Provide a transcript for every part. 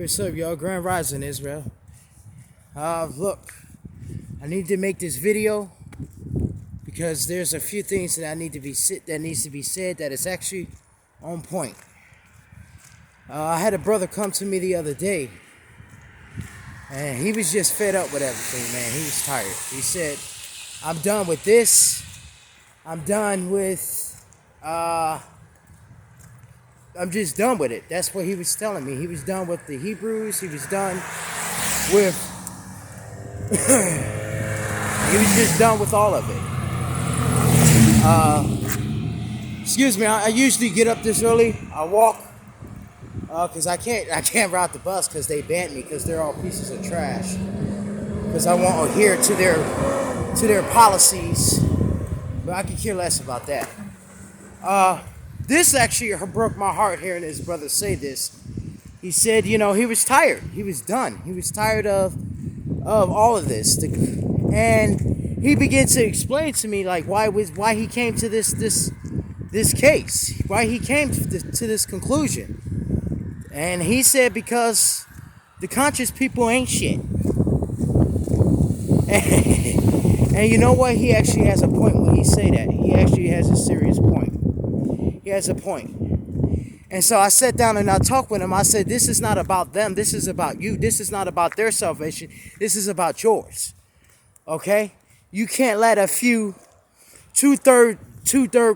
What's up, y'all? Grand Rising, Israel. Look, I need to make this video because there's a few things that needs to be said that is actually on point. I had a brother come to me the other day, and he was just fed up with everything, man. He was tired. He said, "I'm done with this. I'm done with. I'm just done with it." That's what he was telling me. He was done with the Hebrews. He was done with. He was just done with all of it. Excuse me. I usually get up this early. I walk because I can't ride the bus because they banned me because they're all pieces of trash. Because I won't adhere to their policies, but I could care less about that. This actually broke my heart hearing his brother say this. He said, he was tired. He was done. He was tired of all of this. And he began to explain to me like why he came to this case, why he came to this conclusion. And he said because the conscious people ain't shit. And you know what? He actually has a point when he say that. He actually has a serious point. He has a point. And so I sat down and I talked with him. I said, this is not about them. This is about you. This is not about their salvation. This is about yours. Okay? You can't let a few two-third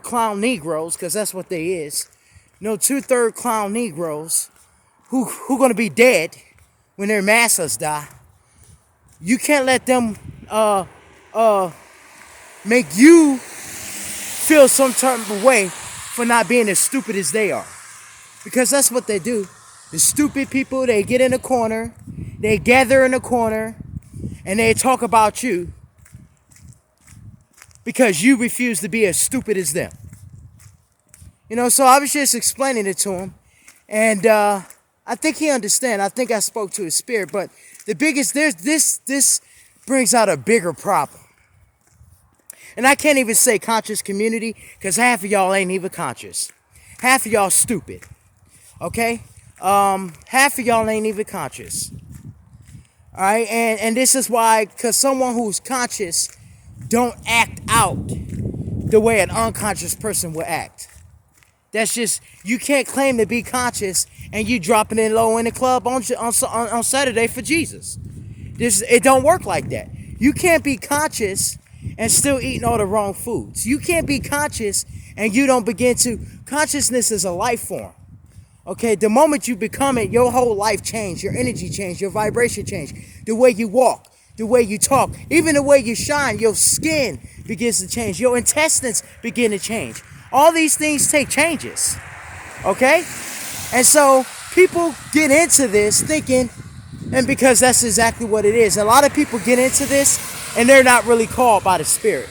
clown Negroes, because that's what they is. Two-third clown Negroes who going to be dead when their masters die. You can't let them make you feel some type of way for not being as stupid as they are. Because that's what they do. The stupid people, they get in a corner, they gather in a corner, and they talk about you because you refuse to be as stupid as them. So I was just explaining it to him, and I think he understands. I think I spoke to his spirit, but the biggest, this brings out a bigger problem. And I can't even say conscious community because half of y'all ain't even conscious. Half of y'all stupid. Okay? Half of y'all ain't even conscious. Alright? And this is why, because someone who's conscious don't act out the way an unconscious person would act. That's just, you can't claim to be conscious and you dropping it low in the club on Saturday for Jesus. It don't work like that. You can't be conscious and still eating all the wrong foods. You can't be conscious and you don't begin to. Consciousness is a life form. Okay, the moment you become it, your whole life change, your energy change, your vibration change, the way you walk, the way you talk, even the way you shine, your skin begins to change, your intestines begin to change. All these things take changes. Okay? And so people get into this thinking, and because that's exactly what it is. A lot of people get into this and they're not really called by the Spirit.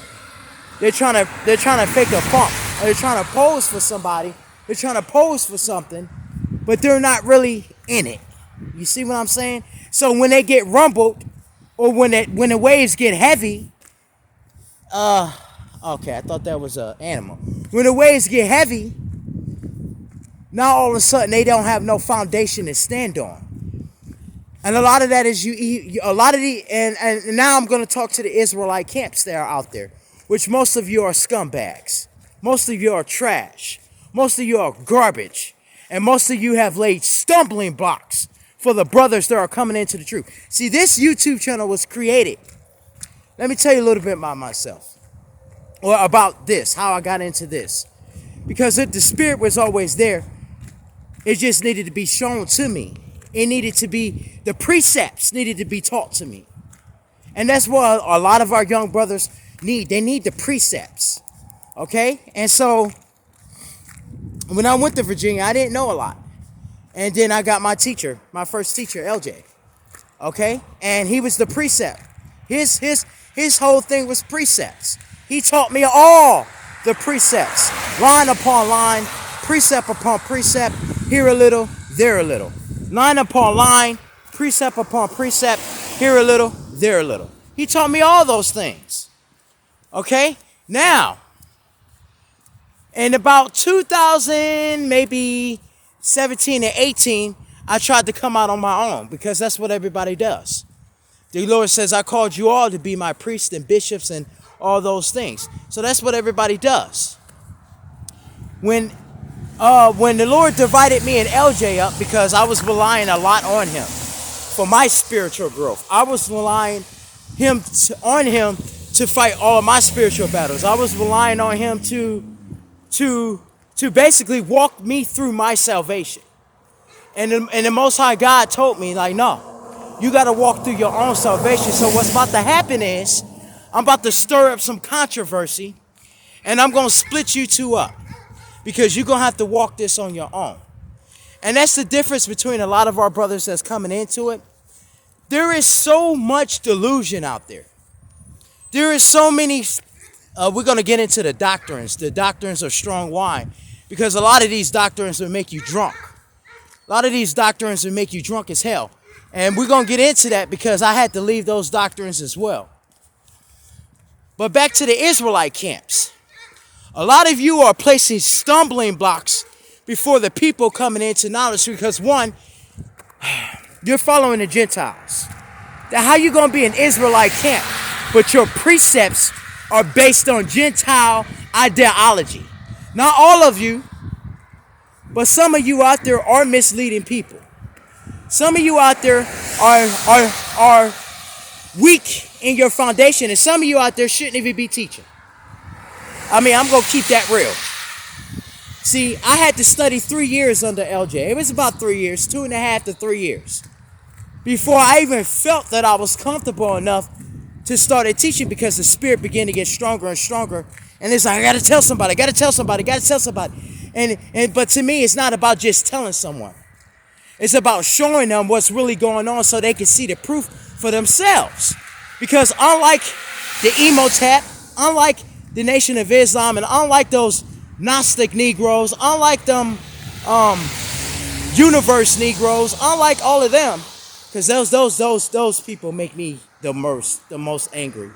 They're trying to fake a funk. Or they're trying to pose for somebody. They're trying to pose for something, but they're not really in it. You see what I'm saying? So when they get rumbled, or when the waves get heavy, okay, I thought that was an animal. When the waves get heavy, now all of a sudden they don't have no foundation to stand on. And a lot of that is and now I'm going to talk to the Israelite camps that are out there, which most of you are scumbags. Most of you are trash. Most of you are garbage. And most of you have laid stumbling blocks for the brothers that are coming into the truth. See, this YouTube channel was created. Let me tell you a little bit about myself. Or about this, how I got into this. Because if the Spirit was always there, it just needed to be shown to me. It needed to be, the precepts needed to be taught to me. And that's what a lot of our young brothers need. They need the precepts. Okay? And so, when I went to Virginia, I didn't know a lot. And then I got my teacher, my first teacher, LJ. Okay? And he was the precept. His whole thing was precepts. He taught me all the precepts. Line upon line, precept upon precept, here a little, there a little. Line upon line, precept upon precept, here a little, there a little. He taught me all those things. Okay? Now, in about 2000, maybe 17 and 18, I tried to come out on my own because that's what everybody does. The Lord says, I called you all to be my priests and bishops and all those things. So that's what everybody does. When the Lord divided me and LJ up, because I was relying a lot on him for my spiritual growth. I was relying on him to fight all of my spiritual battles. I was relying on him to basically walk me through my salvation. And the Most High God told me, like, no, you got to walk through your own salvation. So what's about to happen is I'm about to stir up some controversy, and I'm going to split you two up because you're going to have to walk this on your own. And that's the difference between a lot of our brothers that's coming into it. There is so much delusion out there. There is so many, we're going to get into the doctrines of strong wine, because a lot of these doctrines will make you drunk. A lot of these doctrines will make you drunk as hell. And we're going to get into that because I had to leave those doctrines as well. But back to the Israelite camps. A lot of you are placing stumbling blocks before the people coming into knowledge because, one, you're following the Gentiles. Now, how you going to be an Israelite camp, but your precepts are based on Gentile ideology? Not all of you, but some of you out there are misleading people. Some of you out there are weak in your foundation, and some of you out there shouldn't even be teaching. I mean, I'm going to keep that real. See, I had to study 3 years under LJ. It was about 3 years, 2.5 to 3 years, before I even felt that I was comfortable enough to start teaching, because the spirit began to get stronger and stronger. And it's like, I got to tell somebody, got to tell somebody, got to tell somebody. But to me, it's not about just telling someone. It's about showing them what's really going on so they can see the proof for themselves. Because unlike the Emotep, unlike the Nation of Islam, and unlike those Gnostic Negroes, unlike them Universe Negroes, unlike all of them, because those people make me the most angry.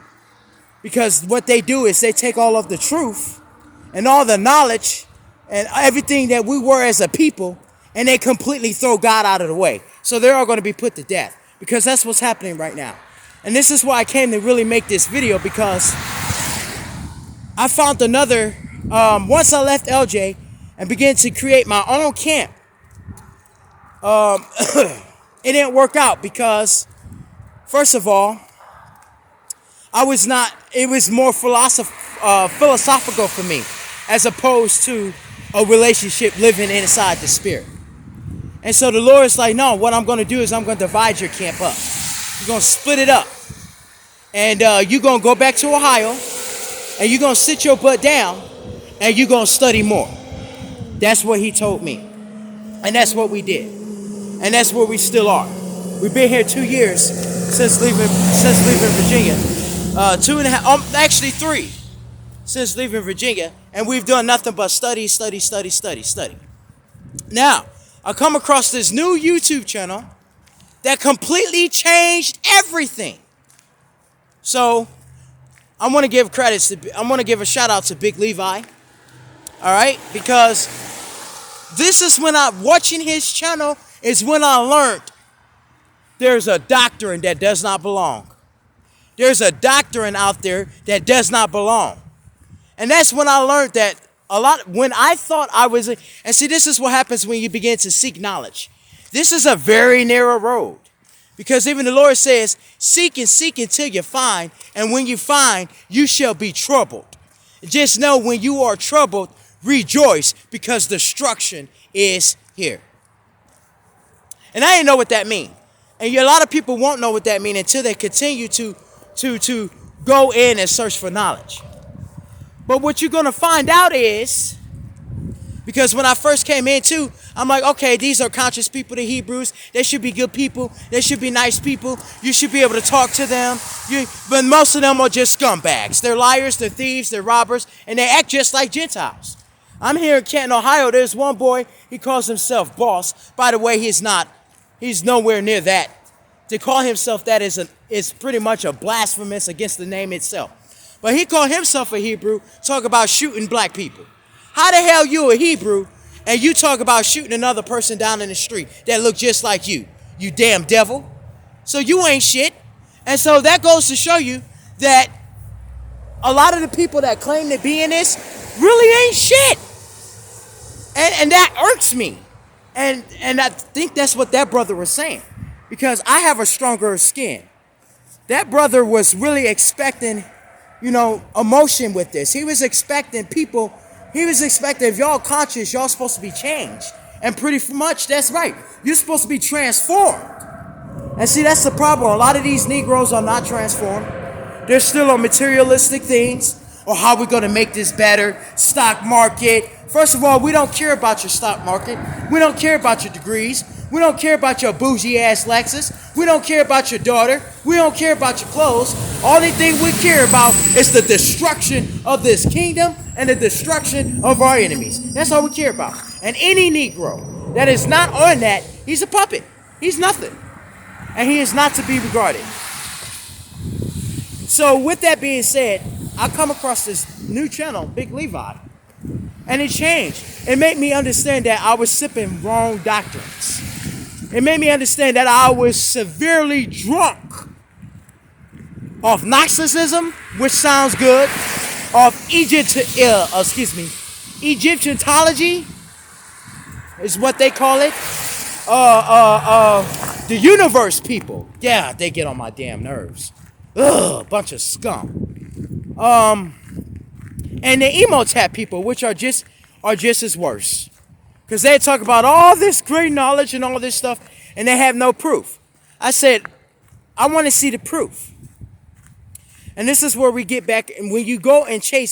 Because what they do is they take all of the truth and all the knowledge and everything that we were as a people, and they completely throw God out of the way. So they're all going to be put to death, because that's what's happening right now. And this is why I came to really make this video, because I found another, once I left LJ and began to create my own camp, it didn't work out because, first of all, it was more philosophical for me, as opposed to a relationship living inside the spirit. And so the Lord is like, no, what I'm going to do is I'm going to divide your camp up. You're going to split it up. And you're going to go back to Ohio, and you're going to sit your butt down, and you're going to study more. That's what he told me. And that's what we did. And that's where we still are. We've been here 2 years since leaving Virginia. 2.5, actually 3 since leaving Virginia. And we've done nothing but study. Now, I come across this new YouTube channel that completely changed everything. So I want to give a shout out to Big Levi. All right, because this is when watching his channel is when I learned there's a doctrine that does not belong. There's a doctrine out there that does not belong. And that's when I learned that when I thought I was, and see, this is what happens when you begin to seek knowledge. This is a very narrow road, because even the Lord says, seek and seek until you find, and when you find, you shall be troubled. Just know, when you are troubled, rejoice, because destruction is here. And I didn't know what that means. And a lot of people won't know what that means until they continue to go in and search for knowledge. But what you're going to find out is, because when I first came in too, I'm like, okay, these are conscious people, the Hebrews. They should be good people. They should be nice people. You should be able to talk to them. But most of them are just scumbags. They're liars, they're thieves, they're robbers, and they act just like Gentiles. I'm here in Canton, Ohio. There's one boy, he calls himself boss. By the way, he's not. He's nowhere near that. To call himself that is pretty much a blasphemous against the name itself. But he called himself a Hebrew, talk about shooting black people. How the hell you a Hebrew and you talk about shooting another person down in the street that look just like you damn devil. So you ain't shit. And so that goes to show you that a lot of the people that claim to be in this really ain't shit. And that irks me. And I think that's what that brother was saying. Because I have a stronger skin. That brother was really expecting, emotion with this. He was expecting people, if y'all conscious, y'all supposed to be changed. And pretty much that's right. You're supposed to be transformed. And see, that's the problem. A lot of these Negroes are not transformed. They're still on materialistic things. Or how we're going to make this better. Stock market. First of all, we don't care about your stock market. We don't care about your degrees. We don't care about your bougie ass Lexus. We don't care about your daughter. We don't care about your clothes. Only thing we care about is the destruction of this kingdom and the destruction of our enemies. That's all we care about. And any Negro that is not on that, he's a puppet. He's nothing. And he is not to be regarded. So with that being said, I come across this new channel, Big Levi, and it changed. It made me understand that I was sipping wrong doctrines. It made me understand that I was severely drunk off Gnosticism, which sounds good, off Egyptology is what they call it. The universe people, yeah, they get on my damn nerves. Ugh, bunch of scum. And the emotap people, which are just as worse. Because they talk about all this great knowledge and all this stuff, and they have no proof. I said, I want to see the proof. And this is where we get back, and when you go and chase